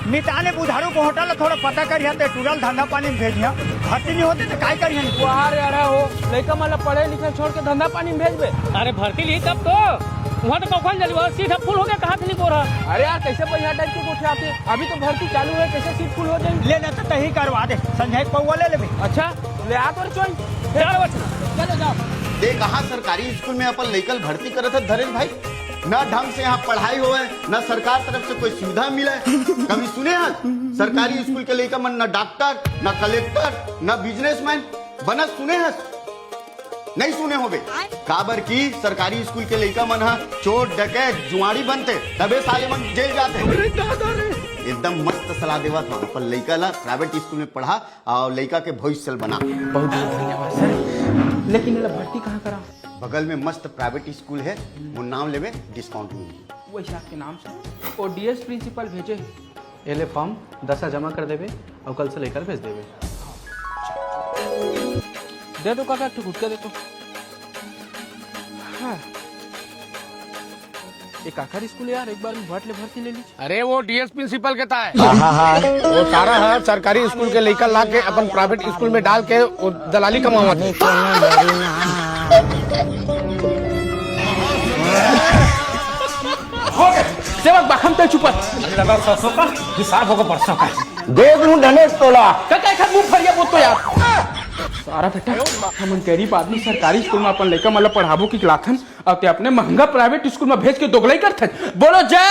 मिताने बुधारू को होटल थोड़ा पता करिए तो टूरल धंधा पानी में भेजिए भर्ती नहीं होते तो काय करिए बाहर यार हो लड़का मतलब पढ़े लिखे छोड़ के धंधा पानी में भेजबे। अरे भर्ती ली तब तो वहाँ तो कौन जली सीट फुल हो गया कहाँ से नहीं बोल रहा। अरे यार कैसे पैसा टाइप के उठे आते अभी तो भर्ती चालू है कैसे सीट फुल हो जाएगी। लेना तो तही करवा दे संजय पौवा ले लेबे। अच्छा ले आ तो चल चलो जाओ। देख कहाँ सरकारी स्कूल में अपन लइकल भर्ती करे थे धरेश भाई, न ढंग से यहाँ पढ़ाई हो न सरकार तरफ से कोई सुविधा मिले। कभी सुने हैं सरकारी स्कूल के लइका मन न डॉक्टर न कलेक्टर न बिजनेसमैन बनत सुने हैं? नहीं सुने होबे। काबर की सरकारी स्कूल के लइका मन हा चोर डकैत जुआरी बनते तबे साले मन जेल जाते। एकदम मस्त सलाह देवा था अपन लइका ला प्राइवेट स्कूल में पढ़ा और लइका के भविष्य बना। बहुत बहुत धन्यवाद सर। लेकिन ये भर्ती कहाँ करा? बगल में मस्त प्राइवेट स्कूल है वो नाम लेवे डिस्काउंट मिली। वैशाख के नाम से और डीएस प्रिंसिपल भेजे एले फॉर्म 10 जमा कर देवे और कल से लेकर भेज देवे। दे दो काका घुट के देखो। हाँ एक आखिरी स्कूल यार एक बार में भर्ती ले लीजिए। अरे वो डीएस प्रिंसिपल कहता है वो सारा है सरकारी स्कूल के लड़का ला के अपन प्राइवेट स्कूल में डाल के वो दलाली कमावत है। सेवक बाखम ते चुपत लगा 100 का हिसाब होगा परसों का। देख लूं धनेश तोला काका एक मुंह फरिया बोल तो यार सारा बेटा हम गरीब आदमी सरकारी स्कूल में अपन लड़का मतलब पढ़ाबो की लाथन और ते अपने महंगा प्राइवेट स्कूल में भेज के दोगलाई करथन। बोलो जय